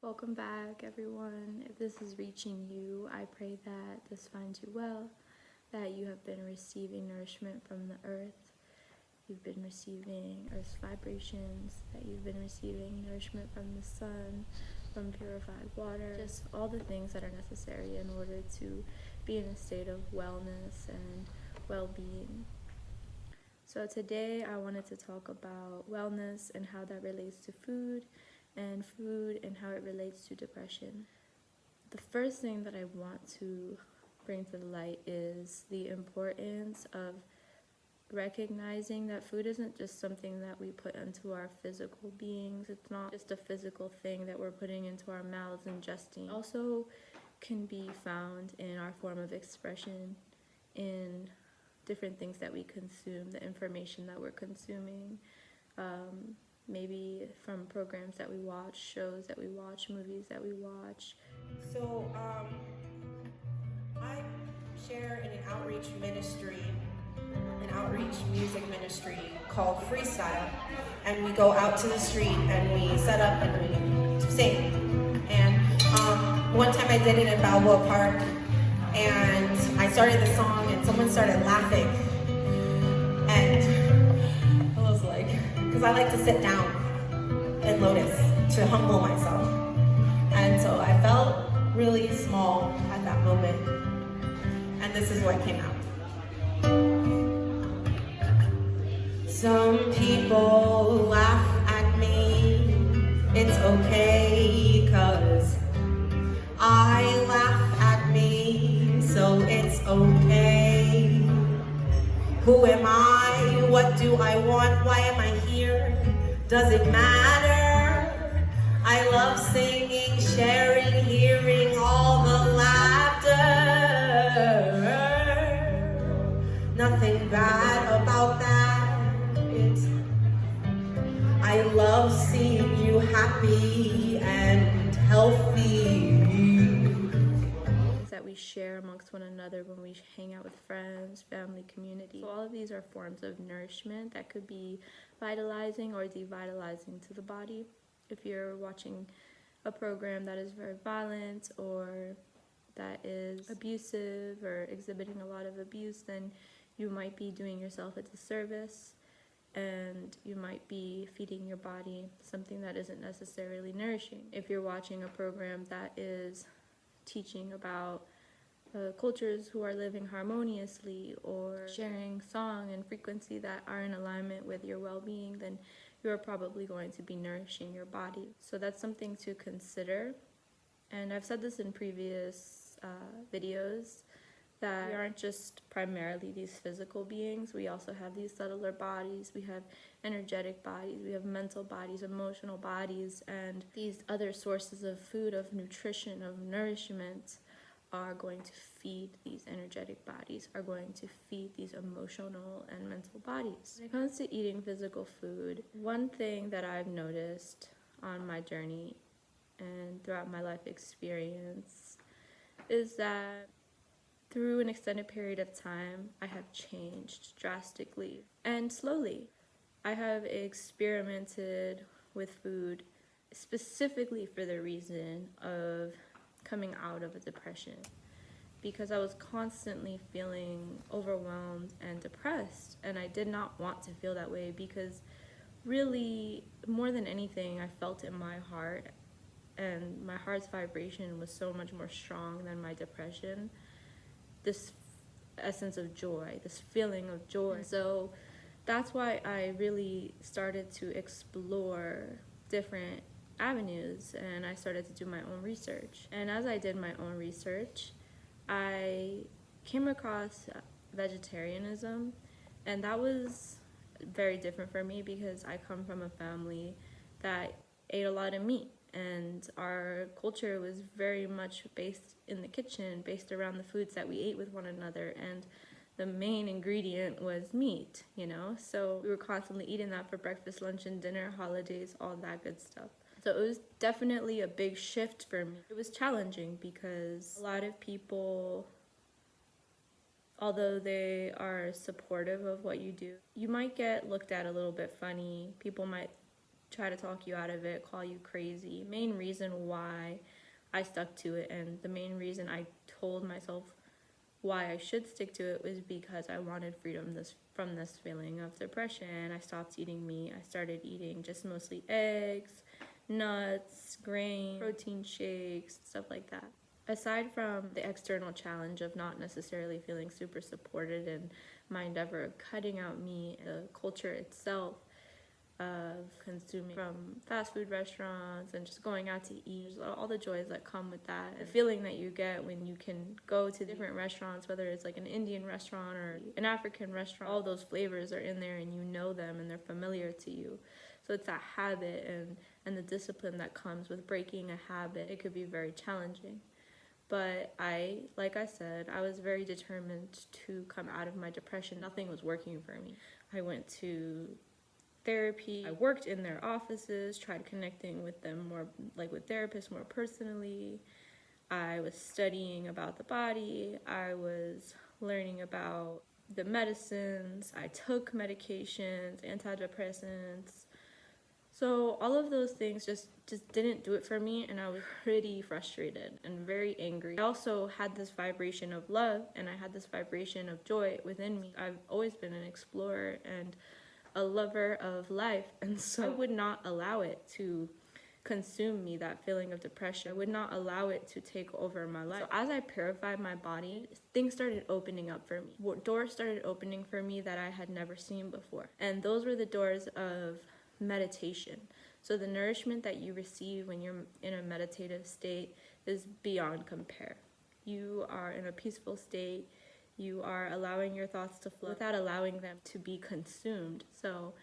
Welcome back, everyone. If this is reaching you, I pray that this finds you well, that you have been receiving nourishment from the earth, you've been receiving earth's vibrations, that you've been receiving nourishment from the sun, from purified water, just all the things that are necessary in order to be in a state of wellness and well-being. So today I wanted to talk about wellness and how that relates to food and how it relates to depression. The first thing that I want to bring to the light is the importance of recognizing that food isn't just something that we put into our physical beings. It's not just a physical thing that we're putting into our mouths, ingesting. It also can be found in our form of expression, in different things that we consume, the information that we're consuming, maybe from programs that we watch, shows that we watch, movies that we watch. So I share in an outreach ministry, an outreach music ministry called Freestyle, and we go out to the street and we set up and we sing. And one time I did it in Balboa Park, and I started the song and someone started laughing, and I was like, because I like to sit down and lotus to humble myself. And so I felt really small at that moment. And this is what came out. Some people laugh at me. It's okay, 'cause I laugh at me, so it's okay. Who am I? What do I want? Why am I here? Does it matter? I love singing, sharing, hearing all the laughter. Nothing bad about that. I love seeing you happy and healthy. That we share amongst one another when we hang out with friends, family, community. So all of these are forms of nourishment that could be vitalizing or devitalizing to the body. If you're watching a program that is very violent or that is abusive or exhibiting a lot of abuse, then you might be doing yourself a disservice, and you might be feeding your body something that isn't necessarily nourishing. If you're watching a program that is teaching about cultures who are living harmoniously or sharing song and frequency that are in alignment with your well-being, then you're probably going to be nourishing your body. So that's something to consider. And I've said this in previous videos, that we aren't just primarily these physical beings. We also have these subtler bodies, we have energetic bodies, we have mental bodies, emotional bodies, and these other sources of food, of nutrition, of nourishment are going to feed these energetic bodies, are going to feed these emotional and mental bodies. When it comes to eating physical food, one thing that I've noticed on my journey and throughout my life experience is that through an extended period of time, I have changed drastically and slowly. I have experimented with food specifically for the reason of coming out of a depression, because I was constantly feeling overwhelmed and depressed, and I did not want to feel that way, because really, more than anything, I felt in my heart, and my heart's vibration was so much more strong than my depression, this essence of joy, this feeling of joy. So that's why I really started to explore different avenues, and I started to do my own research. And as I did my own research, I came across vegetarianism, and that was very different for me because I come from a family that ate a lot of meat, and our culture was very much based in the kitchen, based around the foods that we ate with one another, and the main ingredient was meat, so we were constantly eating that for breakfast, lunch, and dinner, holidays, all that good stuff. So it was definitely a big shift for me. It was challenging because a lot of people, although they are supportive of what you do, you might get looked at a little bit funny. People might try to talk you out of it, call you crazy. Main reason why I stuck to it, and the main reason I told myself why I should stick to it, was because I wanted freedom from this feeling of depression. I stopped eating meat. I started eating just mostly eggs, nuts, grain, protein shakes, stuff like that. Aside from the external challenge of not necessarily feeling super supported in my endeavor of cutting out meat, the culture itself of consuming from fast food restaurants and just going out to eat, all the joys that come with that, the feeling that you get when you can go to different restaurants, whether it's like an Indian restaurant or an African restaurant, all those flavors are in there and you know them and they're familiar to you. So it's that habit and the discipline that comes with breaking a habit. It could be very challenging. But like I said, I was very determined to come out of my depression. Nothing was working for me. I went to therapy. I worked in their offices, tried connecting with them more, like with therapists more personally. I was studying about the body. I was learning about the medicines. I took medications, antidepressants. So all of those things just didn't do it for me, and I was pretty frustrated and very angry. I also had this vibration of love, and I had this vibration of joy within me. I've always been an explorer and a lover of life, and so I would not allow it to consume me, that feeling of depression. I would not allow it to take over my life. So as I purified my body, things started opening up for me. Doors started opening for me that I had never seen before, and those were the doors of meditation. So the nourishment that you receive when you're in a meditative state is beyond compare. You are in a peaceful state. You are allowing your thoughts to flow without allowing them to be consumed. So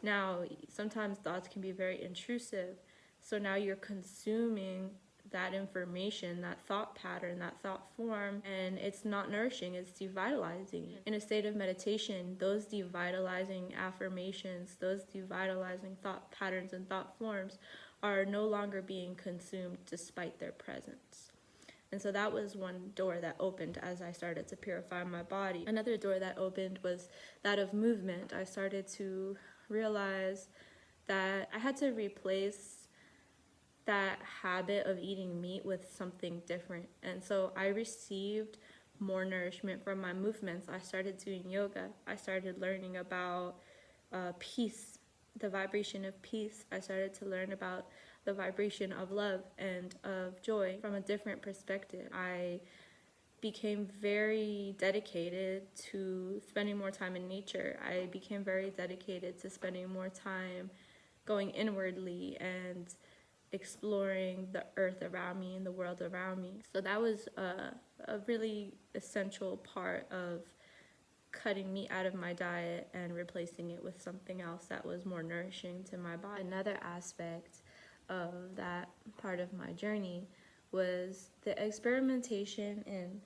now sometimes thoughts can be very intrusive. So now you're consuming that information, that thought pattern, that thought form, and it's not nourishing, it's devitalizing. In a state of meditation, those devitalizing affirmations, those devitalizing thought patterns and thought forms are no longer being consumed despite their presence. And so that was one door that opened as I started to purify my body. Another door that opened was that of movement. I started to realize that I had to replace that habit of eating meat with something different. And so I received more nourishment from my movements. I started doing yoga. I started learning about peace, the vibration of peace. I started to learn about the vibration of love and of joy from a different perspective. I became very dedicated to spending more time in nature. I became very dedicated to spending more time going inwardly and exploring the earth around me and the world around me. So that was a really essential part of cutting meat out of my diet and replacing it with something else that was more nourishing to my body. Another aspect of that part of my journey was the experimentation in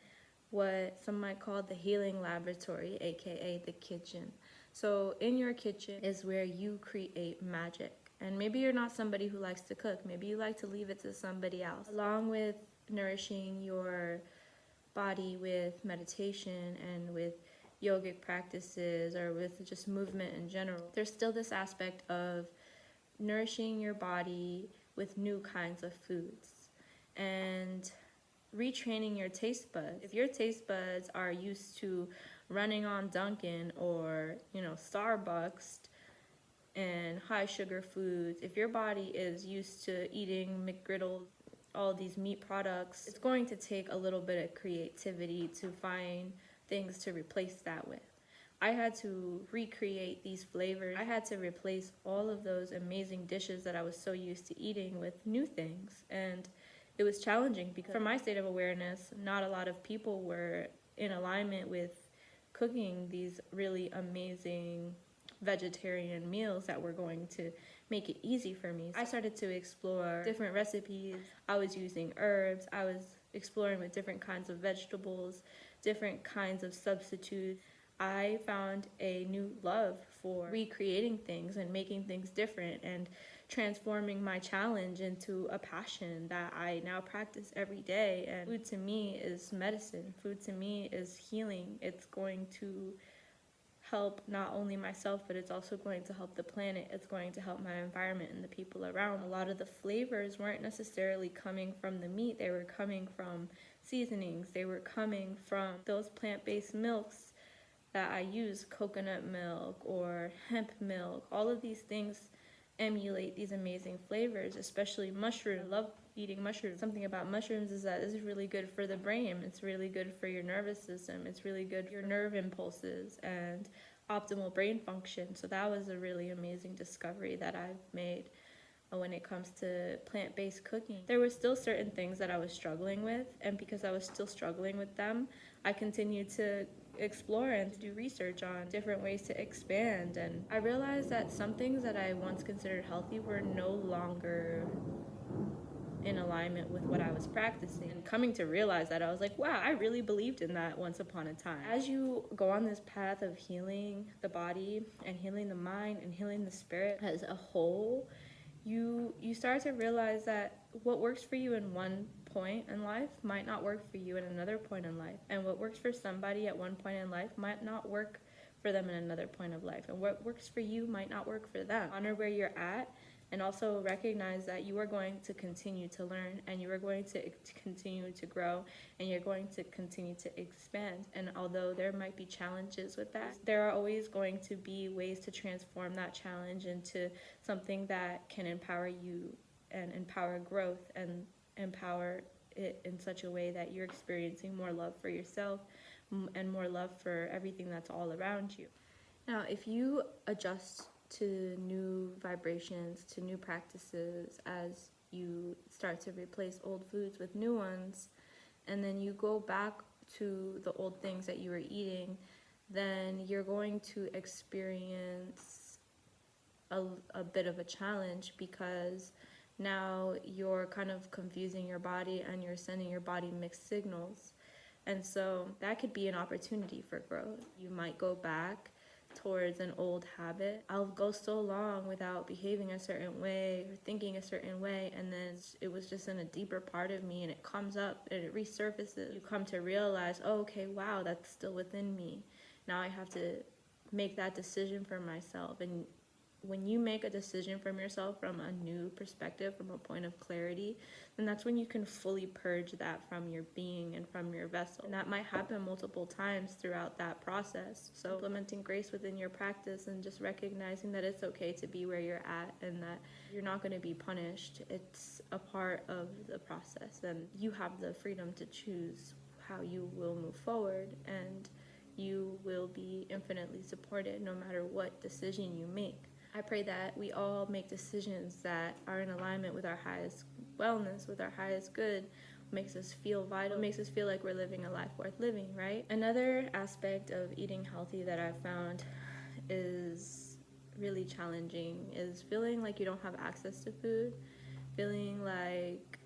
what some might call the healing laboratory, aka the kitchen. So in your kitchen is where you create magic. And maybe you're not somebody who likes to cook. Maybe you like to leave it to somebody else. Along with nourishing your body with meditation and with yogic practices or with just movement in general, there's still this aspect of nourishing your body with new kinds of foods and retraining your taste buds. If your taste buds are used to running on Dunkin' or, Starbucks and high sugar foods, if your body is used to eating McGriddles, all these meat products, it's going to take a little bit of creativity to find things to replace that with. I had to recreate these flavors. I had to replace all of those amazing dishes that I was so used to eating with new things. And it was challenging because from my state of awareness, not a lot of people were in alignment with cooking these really amazing vegetarian meals that were going to make it easy for me. I started to explore different recipes. I was using herbs. I was exploring with different kinds of vegetables, different kinds of substitutes. I found a new love for recreating things and making things different and transforming my challenge into a passion that I now practice every day. And food to me is medicine. Food to me is healing. It's going to help not only myself, but it's also going to help the planet. It's going to help my environment and the people around. A lot of the flavors weren't necessarily coming from the meat. They were coming from seasonings. They were coming from those plant-based milks that I use, coconut milk or hemp milk. All of these things emulate these amazing flavors, especially mushroom. I love eating mushrooms. Something about mushrooms is that it's really good for the brain. It's really good for your nervous system. It's really good for your nerve impulses and optimal brain function. So that was a really amazing discovery that I've made when it comes to plant-based cooking. There were still certain things that I was struggling with, and because I was still struggling with them, I continued to explore and to do research on different ways to expand. And I realized that some things that I once considered healthy were no longer in alignment with what I was practicing. And coming to realize that, I was like, wow, I really believed in that once upon a time. As you go on this path of healing the body and healing the mind and healing the spirit as a whole, you start to realize that what works for you in one point in life might not work for you in another point in life. And what works for somebody at one point in life might not work for them in another point of life. And what works for you might not work for them. Honor where you're at, and also recognize that you are going to continue to learn, and you are going to continue to grow, and you're going to continue to expand. And although there might be challenges with that, there are always going to be ways to transform that challenge into something that can empower you and empower growth and empower it in such a way that you're experiencing more love for yourself and more love for everything that's all around you. Now, if you adjust to new vibrations, to new practices, as you start to replace old foods with new ones, and then you go back to the old things that you were eating, then you're going to experience a bit of a challenge, because now you're kind of confusing your body and you're sending your body mixed signals. And so that could be an opportunity for growth. You might go back towards an old habit. I'll go so long without behaving a certain way or thinking a certain way, and then it was just in a deeper part of me, and it comes up and it resurfaces. You come to realize, oh, okay, wow, that's still within me. Now I have to make that decision for myself. And when you make a decision from yourself from a new perspective, from a point of clarity, then that's when you can fully purge that from your being and from your vessel. And that might happen multiple times throughout that process. So implementing grace within your practice and just recognizing that it's okay to be where you're at and that you're not going to be punished. It's a part of the process, and you have the freedom to choose how you will move forward, and you will be infinitely supported no matter what decision you make. I pray that we all make decisions that are in alignment with our highest wellness, with our highest good, makes us feel vital, makes us feel like we're living a life worth living, right? Another aspect of eating healthy that I've found is really challenging is feeling like you don't have access to food, feeling like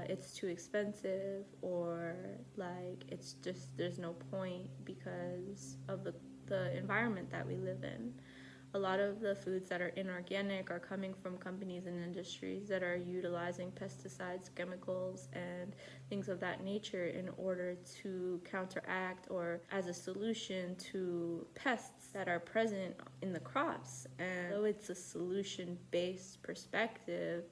it's too expensive, or like it's just there's no point because of the environment that we live in. A lot of the foods that are inorganic are coming from companies and industries that are utilizing pesticides, chemicals, and things of that nature in order to counteract or as a solution to pests that are present in the crops. And though it's a solution-based perspective,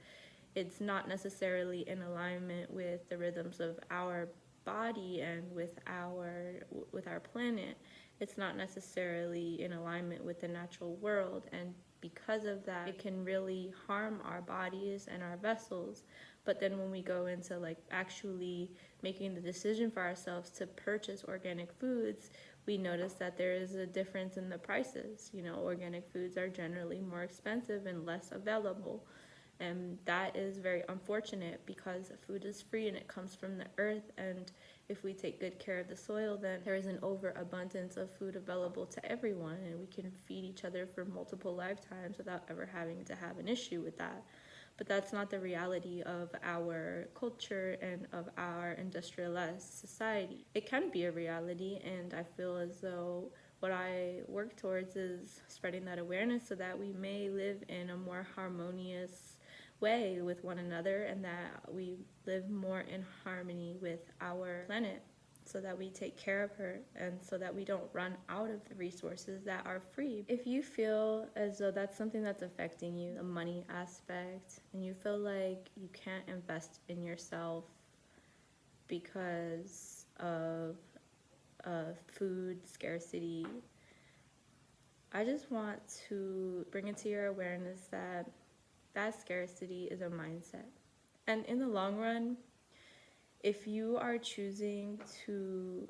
it's not necessarily in alignment with the rhythms of our body and with our planet. It's not necessarily in alignment with the natural world, and because of that, it can really harm our bodies and our vessels. But then when we go into like actually making the decision for ourselves to purchase organic foods, we notice that there is a difference in the prices. You know, organic foods are generally more expensive and less available. And that is very unfortunate, because food is free and it comes from the earth, and if we take good care of the soil, then there is an overabundance of food available to everyone, and we can feed each other for multiple lifetimes without ever having to have an issue with that. But that's not the reality of our culture and of our industrialized society. It can be a reality, and I feel as though what I work towards is spreading that awareness so that we may live in a more harmonious way with one another, and that we live more in harmony with our planet so that we take care of her and so that we don't run out of the resources that are free. If you feel as though that's something that's affecting you, the money aspect, and you feel like you can't invest in yourself because of food scarcity, I just want to bring it to your awareness that that scarcity is a mindset. And in the long run, if you are choosing to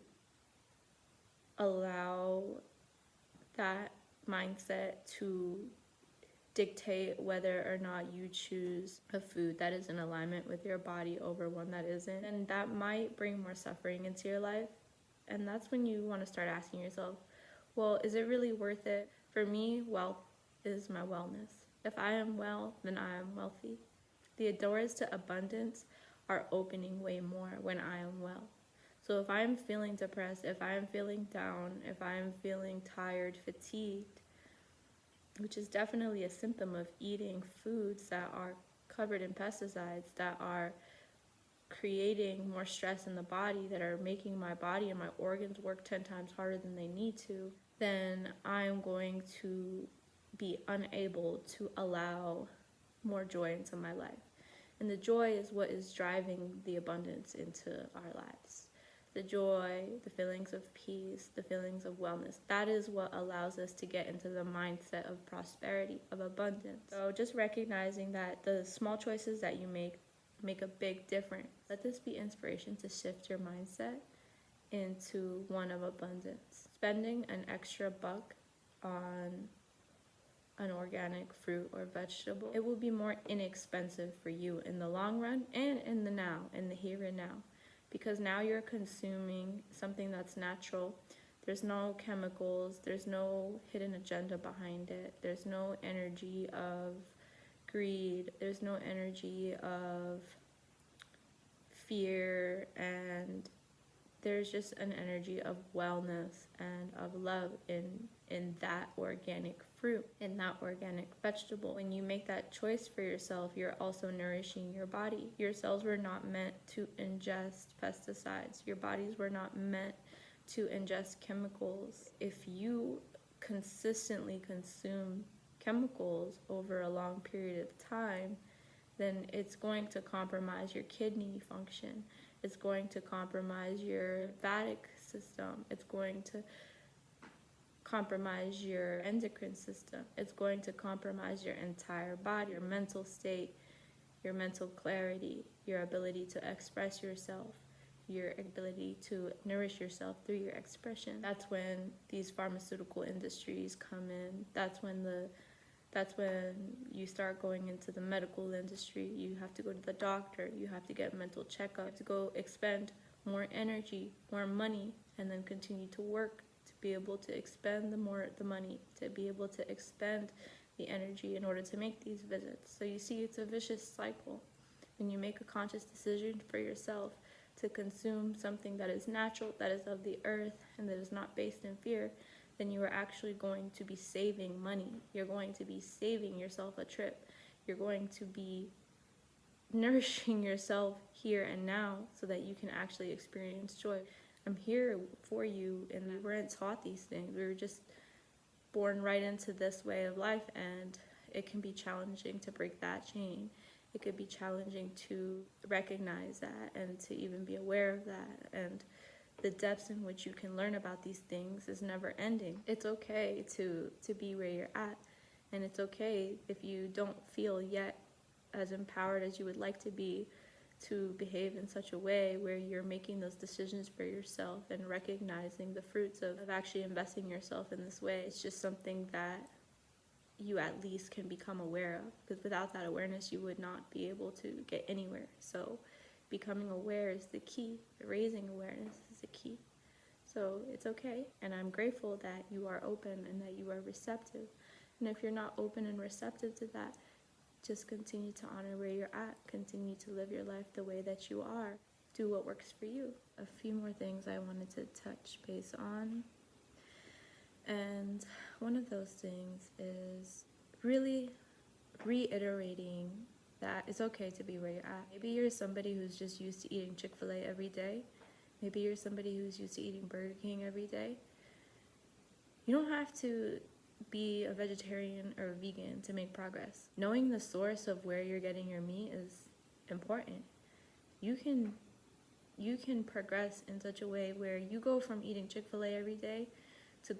allow that mindset to dictate whether or not you choose a food that is in alignment with your body over one that isn't, then that might bring more suffering into your life. And that's when you want to start asking yourself, well, is it really worth it? For me, wealth is my wellness. If I am well, then I am wealthy. The doors to abundance are opening way more when I am well. So if I am feeling depressed, if I am feeling down, if I am feeling tired, fatigued, which is definitely a symptom of eating foods that are covered in pesticides, that are creating more stress in the body, that are making my body and my organs work 10 times harder than they need to, then I'm going to be unable to allow more joy into my life. And the joy is what is driving the abundance into our lives. The joy, the feelings of peace, the feelings of wellness, that is what allows us to get into the mindset of prosperity, of abundance. So just recognizing that the small choices that you make a big difference. Let this be inspiration to shift your mindset into one of abundance. Spending an extra buck on an organic fruit or vegetable, it will be more inexpensive for you in the long run and in the now, in the here and now, because now you're consuming something that's natural. There's no chemicals, there's no hidden agenda behind it, there's no energy of greed, there's no energy of fear, and there's just an energy of wellness and of love in that organic fruit, in that organic vegetable. When you make that choice for yourself, you're also nourishing your body. Your cells were not meant to ingest pesticides. Your bodies were not meant to ingest chemicals. If you consistently consume chemicals over a long period of time, then it's going to compromise your kidney function. It's going to compromise your lymphatic system. It's going to compromise your endocrine system. It's going to compromise your entire body, your mental state, your mental clarity, your ability to express yourself, your ability to nourish yourself through your expression. That's when these pharmaceutical industries come in. That's when you start going into the medical industry. You have to go to the doctor. You have to get mental checkup, to go expend more energy, more money, and then continue to work to be able to expend the money, to be able to expend the energy in order to make these visits. So you see, it's a vicious cycle. When you make a conscious decision for yourself to consume something that is natural, that is of the earth, and that is not based in fear, then you are actually going to be saving money. You're going to be saving yourself a trip. You're going to be nourishing yourself here and now so that you can actually experience joy. I'm here for you, and we weren't taught these things. We were just born right into this way of life, and it can be challenging to break that chain. It could be challenging to recognize that and to even be aware of that, and the depths in which you can learn about these things is never ending. It's okay to be where you're at, and it's okay if you don't feel yet as empowered as you would like to be to behave in such a way where you're making those decisions for yourself and recognizing the fruits of actually investing yourself in this way. It's just something that you at least can become aware of, because without that awareness you would not be able to get anywhere. So becoming aware is the key. Raising awareness is the key. So it's okay, and I'm grateful that you are open and that you are receptive. And if you're not open and receptive to that, just continue to honor where you're at. Continue to live your life the way that you are. Do what works for you. A few more things I wanted to touch base on. And one of those things is really reiterating that it's okay to be where you're at. Maybe you're somebody who's just used to eating Chick-fil-A every day, Maybe you're somebody who's used to eating Burger King every day. You don't have to be a vegetarian or a vegan to make progress. Knowing the source of where you're getting your meat is important. You can progress in such a way where you go from eating Chick-fil-A every day to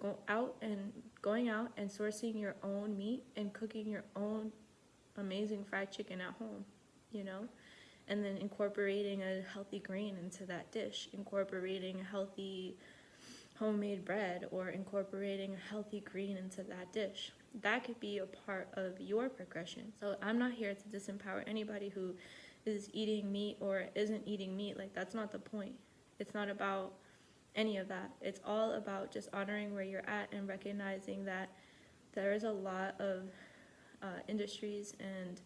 going out and sourcing your own meat and cooking your own amazing fried chicken at home, you know? And then incorporating a healthy grain into that dish, incorporating a healthy homemade bread, or incorporating a healthy green into that dish. That could be a part of your progression. So I'm not here to disempower anybody who is eating meat or isn't eating meat. Like, that's not the point. It's not about any of that. It's all about just honoring where you're at and recognizing that there is a lot of industries and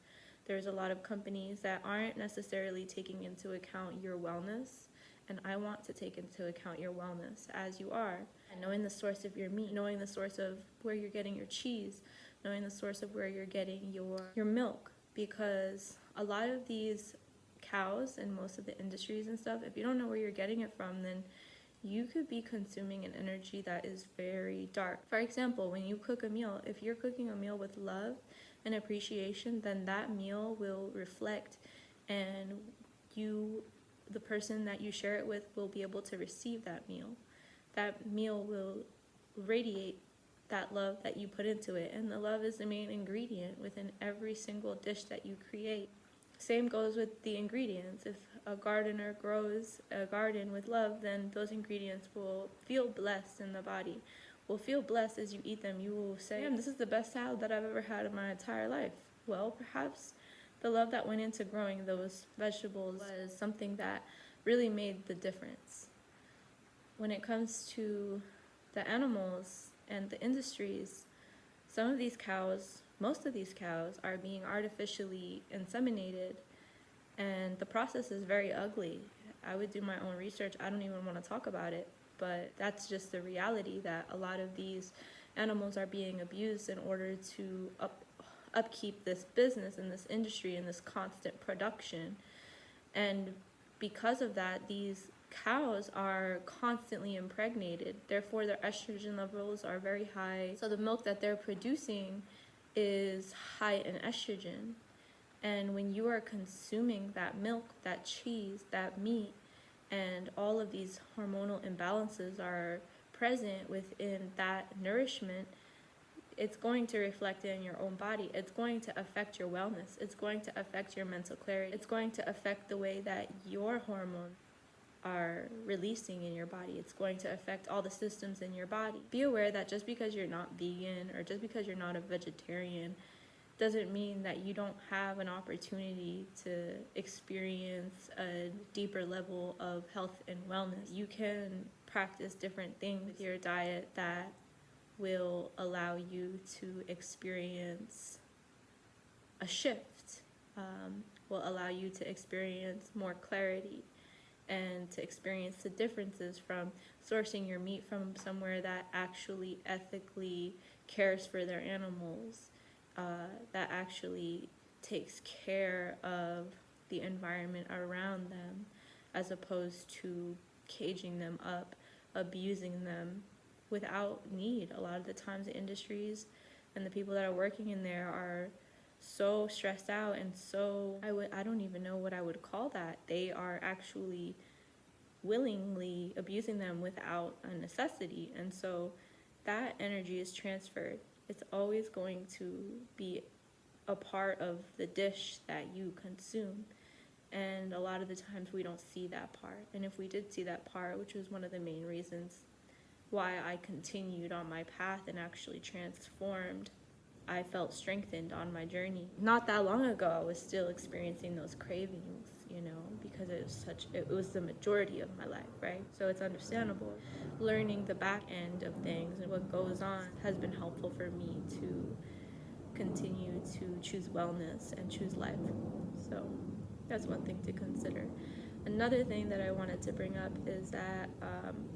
there's a lot of companies that aren't necessarily taking into account your wellness. And I want to take into account your wellness as you are. And knowing the source of your meat, knowing the source of where you're getting your cheese, knowing the source of where you're getting your milk. Because a lot of these cows and most of the industries and stuff, if you don't know where you're getting it from, then you could be consuming an energy that is very dark. For example, when you cook a meal, if you're cooking a meal with love and appreciation, then that meal will reflect, and the person that you share it with will be able to receive that meal. That meal will radiate that love that you put into it, and the love is the main ingredient within every single dish that you create. Same goes with the ingredients. If a gardener grows a garden with love, then those ingredients will feel blessed in the body, will feel blessed as you eat them. You will say, damn, this is the best salad that I've ever had in my entire life. Well, perhaps the love that went into growing those vegetables was something that really made the difference. When it comes to the animals and the industries, some of these cows, most of these cows, are being artificially inseminated, and the process is very ugly. I would do my own research. I don't even want to talk about it, but that's just the reality, that a lot of these animals are being abused in order to upkeep this business and this industry and this constant production. And because of that, these cows are constantly impregnated. Therefore, their estrogen levels are very high. So the milk that they're producing is high in estrogen. And when you are consuming that milk, that cheese, that meat, and all of these hormonal imbalances are present within that nourishment, it's going to reflect in your own body. It's going to affect your wellness. It's going to affect your mental clarity. It's going to affect the way that your hormones are releasing in your body. It's going to affect all the systems in your body. Be aware that just because you're not vegan or just because you're not a vegetarian doesn't mean that you don't have an opportunity to experience a deeper level of health and wellness. You can practice different things with your diet that will allow you to experience a shift, will allow you to experience more clarity and to experience the differences from sourcing your meat from somewhere that actually ethically cares for their animals, that actually takes care of the environment around them, as opposed to caging them up, abusing them without need. A lot of the times the industries and the people that are working in there are so stressed out and so, I don't even know what I would call that. They are actually willingly abusing them without a necessity. And so that energy is transferred. It's always going to be a part of the dish that you consume. And a lot of the times we don't see that part. And if we did see that part, which was one of the main reasons why I continued on my path and actually transformed, I felt strengthened on my journey. Not that long ago, I was still experiencing those cravings, you know, because it was the majority of my life, right? So it's understandable. Learning the back end of things and what goes on has been helpful for me to continue to choose wellness and choose life. So that's one thing to consider. Another thing that I wanted to bring up is that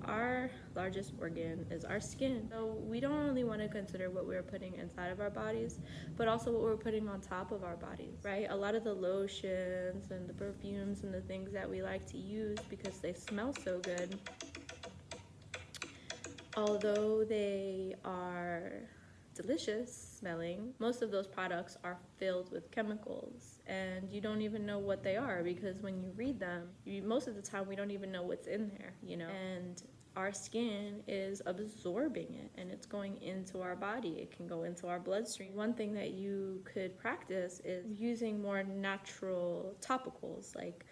our largest organ is our skin. So we don't only want to consider what we're putting inside of our bodies, but also what we're putting on top of our bodies, right? A lot of the lotions and the perfumes and the things that we like to use because they smell so good, although they are delicious smelling, most of those products are filled with chemicals, and you don't even know what they are, because when you read them, most of the time we don't even know what's in there, you know. And our skin is absorbing it, and it's going into our body. It can go into our bloodstream. One thing that you could practice is using more natural topicals, like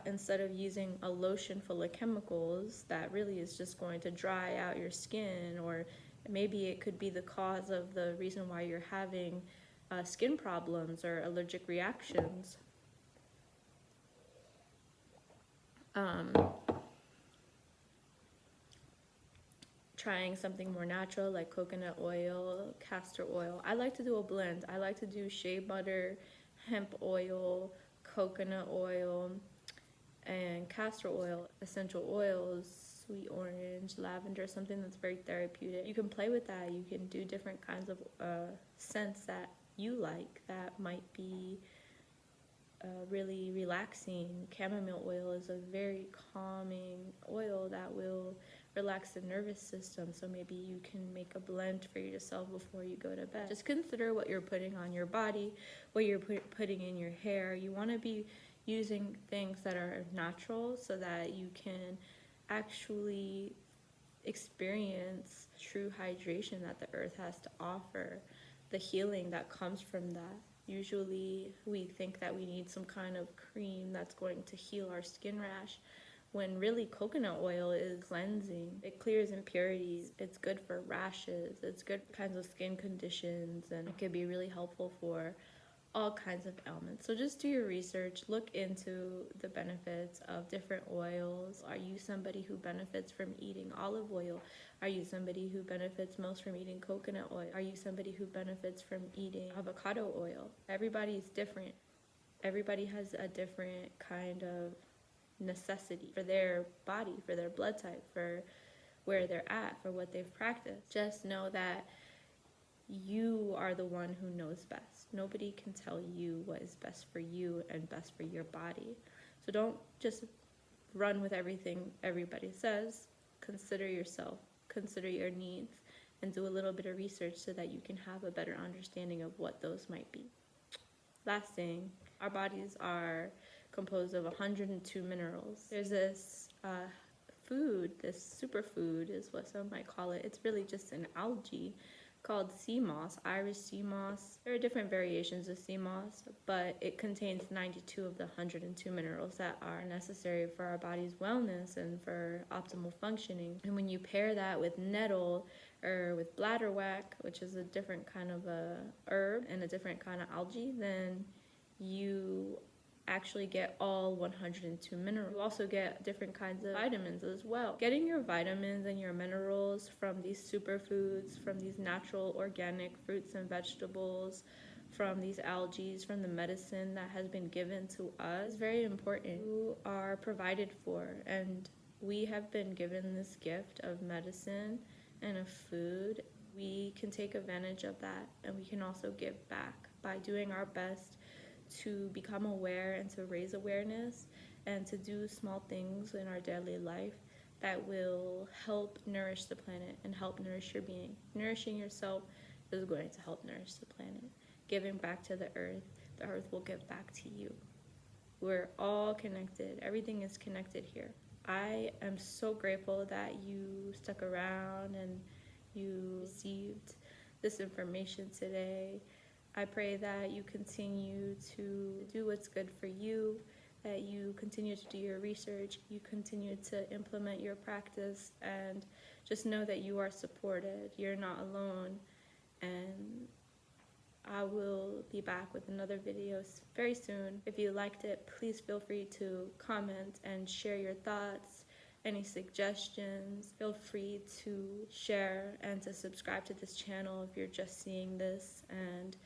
instead of using a lotion full of chemicals that really is just going to dry out your skin, or maybe it could be the cause of the reason why you're having skin problems or allergic reactions. Trying something more natural like coconut oil, castor oil. I like to do a blend. I like to do shea butter, hemp oil, coconut oil, and castor oil, essential oils, sweet orange, lavender, something that's very therapeutic. You can play with that. You can do different kinds of scents that you like that might be really relaxing. Chamomile oil is a very calming oil that will relax the nervous system, so maybe you can make a blend for yourself before you go to bed. Just consider what you're putting on your body, what you're putting in your hair. You want to be using things that are natural so that you can actually experience true hydration that the earth has to offer, the healing that comes from that. Usually we think that we need some kind of cream that's going to heal our skin rash, when really coconut oil is cleansing. It clears impurities. It's good for rashes. It's good for kinds of skin conditions, and it can be really helpful for all kinds of ailments. So just do your research, look into the benefits of different oils. Are you somebody who benefits from eating olive oil? Are you somebody who benefits most from eating coconut oil? Are you somebody who benefits from eating avocado oil? Everybody's different. Everybody has a different kind of necessity for their body, for their blood type, for where they're at, for what they've practiced. Just know that you are the one who knows best. Nobody can tell you what is best for you and best for your body. So don't just run with everything everybody says. Consider yourself, consider your needs, and do a little bit of research so that you can have a better understanding of what those might be. Last thing, our bodies are composed of 102 minerals. There's this food, this superfood is what some might call it. It's really just an algae called sea moss, Irish sea moss. There are different variations of sea moss, but it contains 92 of the 102 minerals that are necessary for our body's wellness and for optimal functioning. And when you pair that with nettle or with bladderwrack, which is a different kind of a herb and a different kind of algae, then you actually get all 102 minerals. You also get different kinds of vitamins as well. Getting your vitamins and your minerals from these superfoods, from these natural organic fruits and vegetables, from these algae, from the medicine that has been given to us is very important. You are provided for, and we have been given this gift of medicine and of food. We can take advantage of that, and we can also give back by doing our best to become aware and to raise awareness and to do small things in our daily life that will help nourish the planet and help nourish your being. Nourishing yourself is going to help nourish the planet. Giving back to the earth will give back to you. We're all connected. Everything is connected here. I am so grateful that you stuck around and you received this information today. I pray that you continue to do what's good for you, that you continue to do your research, you continue to implement your practice, and just know that you are supported. You're not alone. And I will be back with another video very soon. If you liked it, please feel free to comment and share your thoughts, any suggestions. Feel free to share and to subscribe to this channel if you're just seeing this, and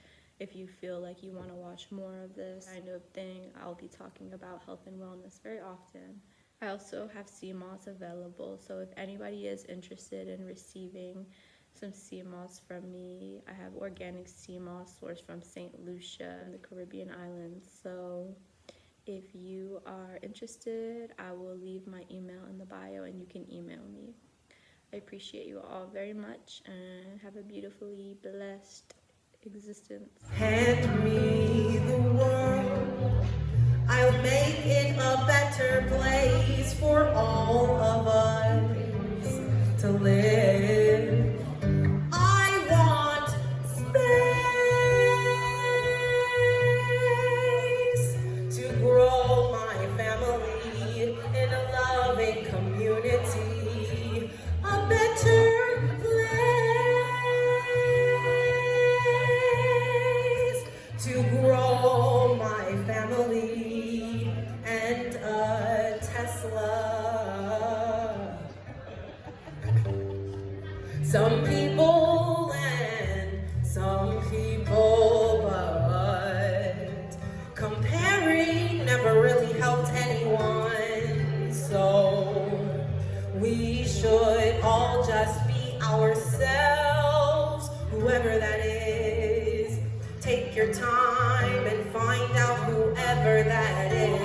If you feel like you want to watch more of this kind of thing, I'll be talking about health and wellness very often. I also have sea moss available, so if anybody is interested in receiving some sea moss from me, I have organic sea moss sourced from St. Lucia in the Caribbean islands. So if you are interested, I will leave my email in the bio and you can email me. I appreciate you all very much and have a beautifully blessed existence. Hand me the world, I'll make it a better place for all of us to live. I want space to grow my family in a loving community, a better place to grow my family and a Tesla. Some people and some people, but comparing never really helped anyone. So we should all just be ourselves, whoever that is. Take your time and find out whoever that is.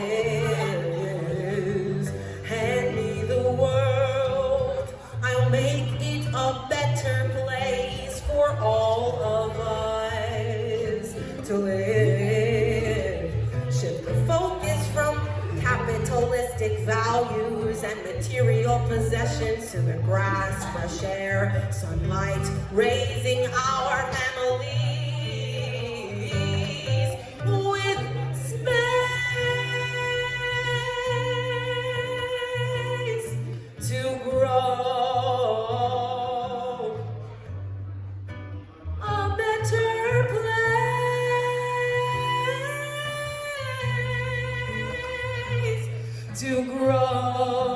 Hand me the world, I'll make it a better place for all of us to live. Shift the focus from capitalistic values and material possessions to the grass, fresh air, sunlight, raising our families with space to grow a better place to grow.